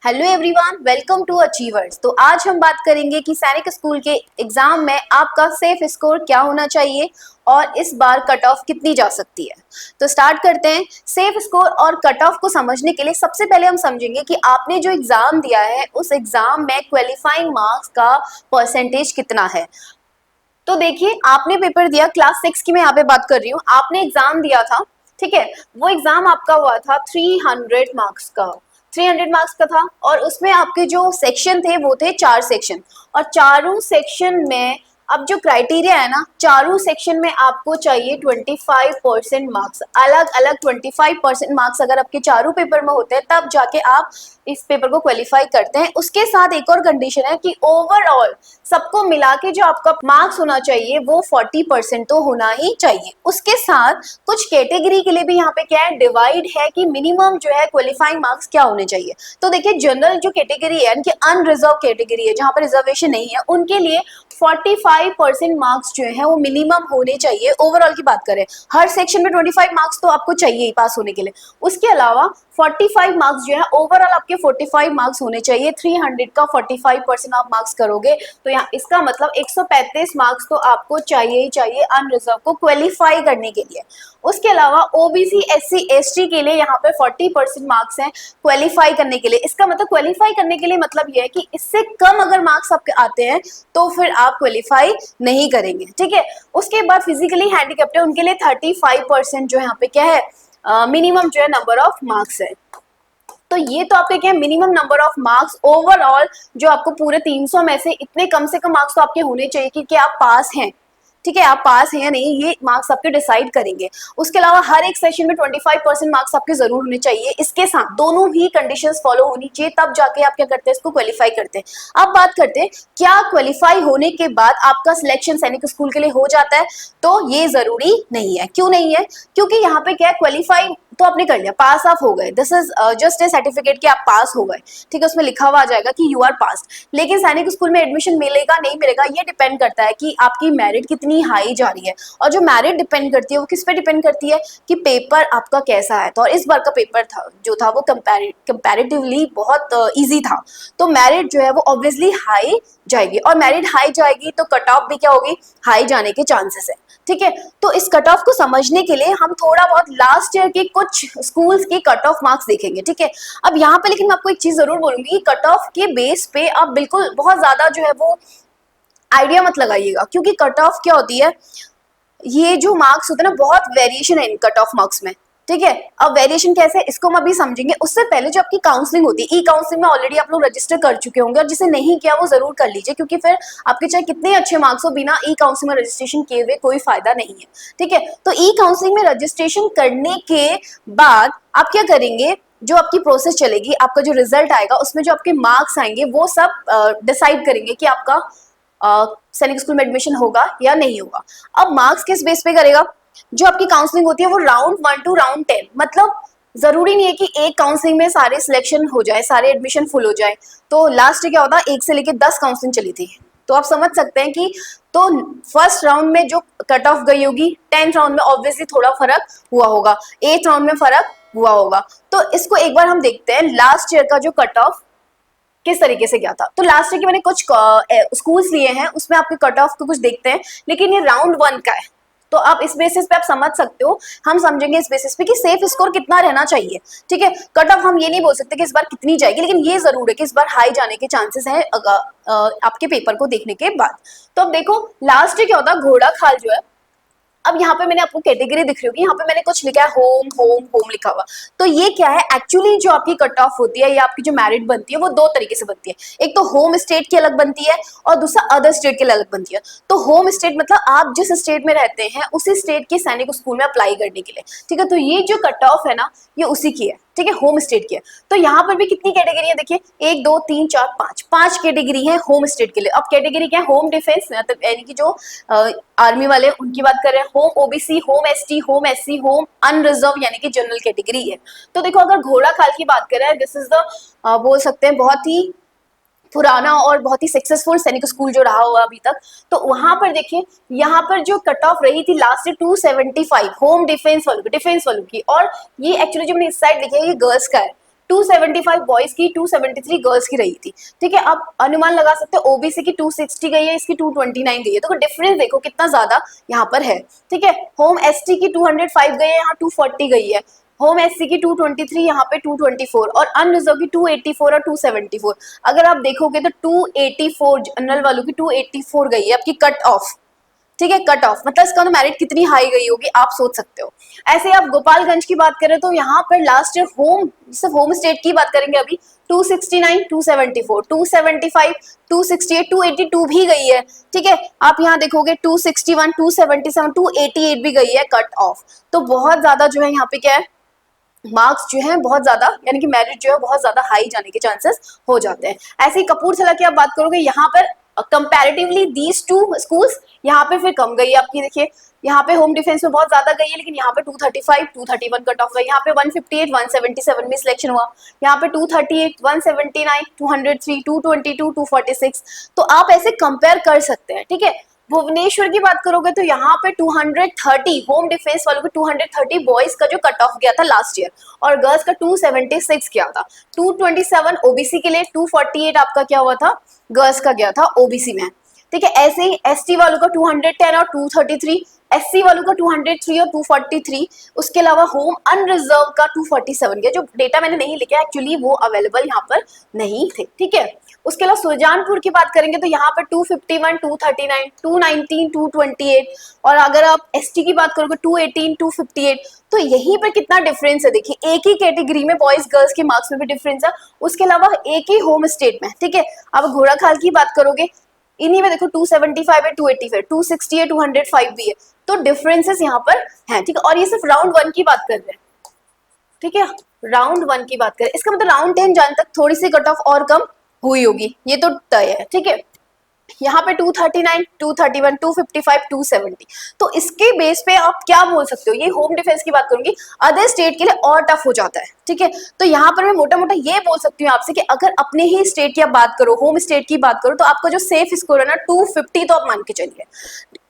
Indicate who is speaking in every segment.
Speaker 1: Hello everyone, welcome to achievers. तो आज हम बात करेंगे कि सैनिक स्कूल के एग्जाम में आपका सेफ स्कोर क्या होना चाहिए और इस बार कट ऑफ कितनी जा सकती है। तो स्टार्ट करते हैं। सेफ स्कोर और कट ऑफ को समझने के लिए सबसे पहले हम समझेंगे कि आपने जो एग्जाम दिया है उस एग्जाम में क्वालिफाइंग मार्क्स का परसेंटेज कितना है। तो देखिए, आपने पेपर दिया क्लास 6 की, मैं यहाँ पे बात कर रही हूँ। आपने एग्जाम दिया था, ठीक है। वो एग्जाम आपका हुआ था 300 मार्क्स का, 300 मार्क्स का था। और उसमें आपके जो सेक्शन थे वो थे 4 सेक्शन, और चारों सेक्शन में अब जो क्राइटेरिया है ना, चारों सेक्शन में आपको चाहिए 25% मार्क्स, अलग अलग 25% मार्क्स अगर आपके चारों पेपर में होते हैं तब जाके आप इस पेपर को क्वालिफाई करते हैं। उसके साथ एक और कंडीशन है कि ओवरऑल सबको मिला के जो आपका मार्क्स होना चाहिए वो 40% तो होना ही चाहिए। उसके साथ कुछ कैटेगरी के लिए भी यहाँ पे क्या है, डिवाइड है कि मिनिमम जो है क्वालिफाइंग मार्क्स क्या होने चाहिए। तो देखिए, जनरल जो कैटेगरी है, इनकी अनरिजर्व कैटेगरी है जहाँ पर रिजर्वेशन नहीं है, उनके लिए 45% मार्क्स जो है वो मिनिमम होने चाहिए। ओवरऑल की बात करें, हर सेक्शन में 25 मार्क्स तो आपको चाहिए ही पास होने के लिए। उसके अलावा 45 मार्क्स जो है, ओवरऑल आपके 45 मार्क्स होने चाहिए। 300 का 45% आप मार्क्स करोगे तो यहाँ इसका मतलब 135 मार्क्स तो आपको चाहिए ही चाहिए अनरिजर्व को क्वालिफाई करने के लिए। उसके अलावा ओबीसी एससी एसटी के लिए यहाँ पे 40% मार्क्स हैं क्वालिफाई करने के लिए। इसका मतलब क्वालिफाई करने के लिए मतलब ये है कि इससे कम अगर मार्क्स आपके आते हैं तो फिर आप क्वालिफाई नहीं करेंगे, ठीक है। उसके बाद फिजिकली हैंडीकैप्ड है, उनके लिए 35% जो यहाँ पे क्या है, मिनिमम जो है नंबर ऑफ मार्क्स है। तो ये तो आपके क्या minimum number of marks overall जो आपको पूरे 300 में से इतने कम से कम मार्क्स तो आपके होने चाहिए कि क्या आप पास हैं, ठीक है। आप पास हैं या नहीं, ये मार्क्स आपके डिसाइड करेंगे। उसके अलावा हर एक सेशन में 25% मार्क्स आपके जरूर होने चाहिए। इसके साथ दोनों ही कंडीशंस फॉलो होनी चाहिए, तब जाके आप क्या करते हैं, इसको क्वालिफाई करते हैं। अब बात करते हैं, क्या क्वालिफाई होने के बाद आपका सिलेक्शन सैनिक स्कूल के लिए हो जाता है? तो ये जरूरी नहीं है। क्यों नहीं है? क्योंकि यहाँ पे क्या है, क्वालिफाई तो आपने कर लिया, पास आप हो गए, this is just A certificate कि आप पास हो गए, ठीक है। उसमें लिखा हुआ आ जाएगा कि यू आर पास। लेकिन सैनिक स्कूल में एडमिशन मिलेगा नहीं मिलेगा, ये डिपेंड करता है कि आपकी मेरिट कितनी हाई जा रही है। और जो मेरिट डिपेंड करती है वो किस पे डिपेंड करती है कि पेपर आपका कैसा है। तो और इस बार का पेपर था जो था वो कंपैरेटिवली बहुत ईजी था, तो मेरिट जो है वो ऑब्वियसली हाई जाएगी। और मेरिट हाई जाएगी तो कट ऑफ भी क्या होगी, हाई जाने के चांसेस है, ठीक है। तो इस कट ऑफ को समझने के लिए हम थोड़ा बहुत लास्ट ईयर के कुछ स्कूल्स के कट ऑफ मार्क्स देखेंगे, ठीक है। अब यहाँ पे लेकिन मैं आपको एक चीज जरूर बोलूंगी कि कट ऑफ के बेस पे आप बिल्कुल बहुत ज्यादा जो है वो आइडिया मत लगाइएगा, क्योंकि कट ऑफ क्या होती है, ये जो मार्क्स होते हैं ना, बहुत वेरिएशन है इन कट ऑफ मार्क्स में, ठीक है। अब वेरिएशन कैसे है इसको हम अभी समझेंगे। उससे पहले जो आपकी काउंसलिंग होती है, ई काउंसलिंग में ऑलरेडी आप लोग रजिस्टर कर चुके होंगे, और जिसे नहीं किया वो जरूर कर लीजिए, क्योंकि फिर आपके चाहे कितने अच्छे मार्क्स हो, बिना ई काउंसलिंग में रजिस्ट्रेशन किए हुए कोई फायदा नहीं है, ठीक है। तो ई काउंसलिंग में रजिस्ट्रेशन करने के बाद आप क्या करेंगे, जो आपकी प्रोसेस चलेगी, आपका जो रिजल्ट आएगा उसमें जो आपके मार्क्स आएंगे वो सब डिसाइड करेंगे कि आपका सैनिक स्कूल में एडमिशन होगा या नहीं होगा। अब मार्क्स किस बेस पे करेगा, जो आपकी काउंसलिंग होती है वो राउंड 1 टू राउंड 10, मतलब जरूरी नहीं है कि एक काउंसलिंग में सारे सिलेक्शन हो जाए, सारे एडमिशन फुल हो जाए। तो लास्ट क्या होता है, 1 से लेकर 10 काउंसलिंग चली थी, तो आप समझ सकते हैं कि तो फर्स्ट राउंड में जो कट ऑफ गई होगी, 10th राउंड में ऑब्वियसली थोड़ा फर्क हुआ होगा, 8th राउंड में फर्क हुआ होगा। तो इसको एक बार हम देखते हैं लास्ट ईयर का जो कट ऑफ किस तरीके से गया था। तो लास्ट ईयर के मैंने कुछ स्कूल्स लिए हैं, उसमें आपके कट ऑफ को कुछ देखते हैं, लेकिन ये राउंड 1 का है, तो आप इस बेसिस पे आप समझ सकते हो। हम समझेंगे इस बेसिस पे कि सेफ स्कोर कितना रहना चाहिए, ठीक है। कट ऑफ हम ये नहीं बोल सकते कि इस बार कितनी जाएगी, लेकिन ये जरूर है कि इस बार हाई जाने के चांसेस हैं आपके पेपर को देखने के बाद। तो अब देखो लास्ट ईयर क्या होता है, घोड़ा खाल जो है, अब यहाँ पे मैंने आपको कैटेगरी दिख रही होगी, यहाँ पे मैंने कुछ लिखा है होम होम होम लिखा हुआ। तो ये क्या है, एक्चुअली जो आपकी कट ऑफ होती है या आपकी जो मेरिट बनती है वो दो तरीके से बनती है। एक तो होम स्टेट की अलग बनती है और दूसरा अदर स्टेट की अलग बनती है। तो होम स्टेट मतलब आप जिस स्टेट में रहते हैं उसी स्टेट के सैनिक स्कूल में अप्लाई करने के लिए, ठीक है। तो ये जो कट ऑफ है ना, ये उसी की है, ठीक है, होम स्टेट की है। तो यहाँ पर भी कितनी कैटेगरी है, देखिए 1 2 3 4 5, 5 कैटेगरी है होम स्टेट के लिए। अब कैटेगरी क्या है, होम डिफेंस, मतलब यानी कि जो आर्मी वाले उनकी बात कर रहे हैं, home OBC, home ST, home SC, home unreserved यानी कि जनरल कैटेगरी है। तो देखो अगर घोड़ा खाल की बात कर रहे हैं, दिस इज द बोल सकते हैं बहुत ही पुराना और बहुत ही सक्सेसफुल सैनिक स्कूल जो रहा हुआ अभी तक। तो वहां पर देखिए, यहाँ पर जो कट ऑफ रही थी लास्ट 275 होम डिफेंस वालों की, और ये एक्चुअली जो मैंने इस साइड लिखा है ये गर्ल्स का है, 275 बॉयज की, 273 गर्ल्स की रही थी। ठीक है, आप अनुमान लगा सकते हो ओबीसी की 260 गई है, इसकी 229 गई है, तो डिफरेंस देखो कितना ज्यादा यहाँ पर है। ठीक है, होम एसटी की 205 गई है, यहाँ 240 गई है, होम एससी की 223, यहाँ पे 224, और अनरिजर्व की 284 और 274। अगर आप देखोगे तो 284 जनरल वालों की 284 गई है आपकी कट ऑफ। ठीक है, कट ऑफ मतलब इसका मेरिट कितनी हाई गई होगी आप सोच सकते हो। ऐसे आप गोपालगंज की बात करें तो यहाँ पर लास्ट ईयर होम, सिर्फ होम स्टेट की बात करेंगे अभी, 269, 274, 275, 268, 282 भी गई है। ठीक है, आप यहाँ देखोगे 261, 277, 288 भी गई है कट ऑफ। तो बहुत ज्यादा जो है यहाँ पे क्या है, मार्क्स जो है बहुत ज्यादा, यानी कि मेरिट जो है बहुत ज्यादा हाई जाने के चांसेस हो जाते हैं। ऐसे ही कपूरथला की आप बात करोगे, यहाँ पर कंपैरेटिवली दीज टू स्कूल्स यहाँ पे फिर कम गई है आपकी। देखिए यहाँ पे होम डिफेंस में बहुत ज्यादा गई है, लेकिन यहाँ पे 235, 231 कट ऑफ गई, यहाँ पे 158, 177 में सिलेक्शन हुआ, यहाँ पे 238, 179, 203, 222, 246। तो आप ऐसे कंपेयर कर सकते हैं। ठीक है, भुवनेश्वर की बात करोगे तो यहाँ पे 230 होम डिफेंस वालों को 230 बॉयज का जो कट ऑफ गया था लास्ट ईयर, और गर्ल्स का 276 गया था। 227 ओबीसी के लिए, 248 आपका क्या हुआ था, गर्ल्स का गया था ओबीसी में। ठीक है, ऐसे ही एसटी वालों का 210 और 233, एससी वालों का 203 और 243, उसके अलावा होम अनरिजर्व का 247 गया। जो डेटा मैंने नहीं लिखा एक्चुअली वो अवेलेबल यहाँ पर नहीं थे। ठीक है, उसके अलावा सुजानपुर की बात करेंगे तो यहाँ पर 251, 239, 219, 228, और अगर आप एसटी की बात करोगे 218, 258। तो यहीं पर कितना डिफरेंस है, देखिए एक ही कैटेगरी में बॉयज गर्ल्स के मार्क्स में भी डिफरेंस है, उसके अलावा एक ही होम स्टेट में। ठीक है, अब घोड़ाखाल की बात करोगे, इन्हीं में देखो 275 है, 285, 260 है, 205 भी है, तो डिफरेंसेस यहाँ पर हैं। ठीक है, और ये सिर्फ राउंड 1 की बात कर रहे हैं। ठीक है, राउंड 1 की बात करें, इसका मतलब राउंड 10 जाने तक थोड़ी सी कट ऑफ और कम हुई होगी, ये तो तय है। ठीक है, यहाँ पे 239, 231, 255, 270। तो इसके बेस पे आप क्या बोल सकते हो, ये होम डिफेंस की बात करूंगी, अदर स्टेट के लिए और टफ हो जाता है। ठीक है, तो यहाँ पर मैं मोटा मोटा ये बोल सकती हूँ आपसे कि अगर अपने ही स्टेट की आप बात करो, होम स्टेट की बात करो, तो आपका जो सेफ स्कोर है ना 250 तो आप मान के चलिए,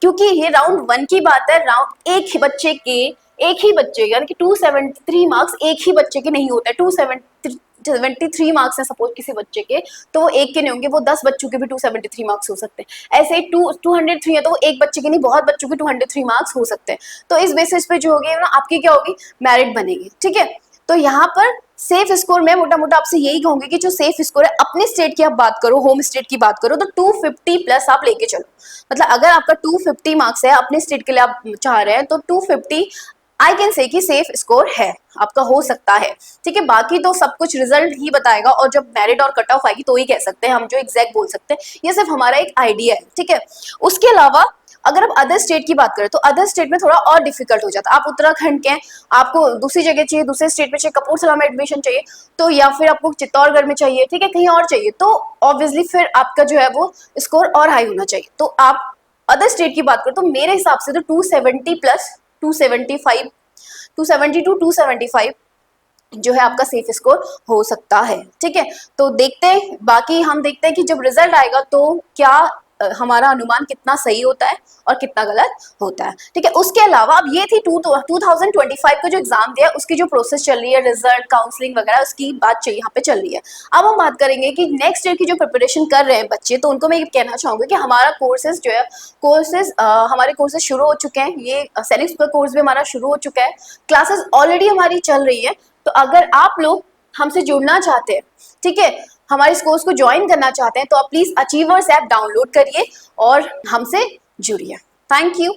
Speaker 1: क्योंकि ये राउंड 1 की बात है। राउंड एक ही बच्चे के, एक ही बच्चे यानी कि 273 मार्क्स एक ही बच्चे के नहीं होते, 273 मार्क्स है सपोज किसी बच्चे के, तो वो एक के नहीं होंगे, वो 10 बच्चों के भी 273 मार्क्स हो सकते हैं। ऐसे ही 203 है तो वो एक बच्चे के नहीं, बहुत बच्चों के 203 मार्क्स हो सकते हैं। तो इस बेसिस पे जो होगी ना आपकी क्या होगी, मेरिट बनेगी। ठीक है, तो यहाँ पर सेफ स्कोर मैं मोटा मोटा आपसे यही कहूंगी कि जो सेफ स्कोर है अपने स्टेट की आप बात करो, होम स्टेट की बात करो, तो 250 प्लस आप लेके चलो। मतलब अगर आपका 250 मार्क्स है अपने स्टेट के लिए आप चाह रहे हैं, तो 250 आई कैन से कि सेफ स्कोर है आपका, हो सकता है। ठीक है, बाकी तो सब कुछ रिजल्ट ही बताएगा, और जब मेरिट और कट ऑफ आएगी तो ही कह सकते हैं हम, जो एग्जैक्ट बोल सकते हैं, ये सिर्फ हमारा एक आइडिया है। ठीक है, उसके अलावा अगर आप अदर स्टेट की बात करें तो अदर स्टेट में थोड़ा और डिफिकल्ट हो जाता है। आप उत्तराखंड के, आपको दूसरी जगह चाहिए, दूसरे स्टेट में चाहिए, कपूरथला में एडमिशन चाहिए, तो या फिर आपको चित्तौड़गढ़ में चाहिए, ठीक है, कहीं और चाहिए, तो ऑब्वियसली फिर आपका जो है वो स्कोर और हाई होना चाहिए। तो आप अदर स्टेट की बात करें तो मेरे हिसाब से तो 270 प्लस 275, 270 टू 275 जो है आपका सेफ स्कोर हो सकता है। ठीक है, तो देखते हैं, बाकी हम देखते हैं कि जब रिजल्ट आएगा तो क्या हमारा अनुमान कितना सही होता है और कितना गलत होता है। ठीक है, उसके अलावा अब ये थी 2025 का जो एग्जाम दिया उसकी जो प्रोसेस चल रही है, रिजल्ट, काउंसलिंग वगैरह, उसकी बात यहाँ पे चल रही है। अब हम बात करेंगे कि नेक्स्ट ईयर की जो प्रिपरेशन कर रहे हैं बच्चे, तो उनको मैं ये कहना चाहूंगी कि हमारा कोर्सेज जो है, हमारे कोर्सेज शुरू हो चुके हैं, ये सैनिक का कोर्स भी हमारा शुरू हो चुका है, क्लासेस ऑलरेडी हमारी चल रही है। तो अगर आप लोग हमसे जुड़ना चाहते हैं, ठीक है, हमारे इस कोर्स को ज्वाइन करना चाहते हैं, तो आप प्लीज अचीवर्स ऐप डाउनलोड करिए और हमसे जुड़िए। Thank you.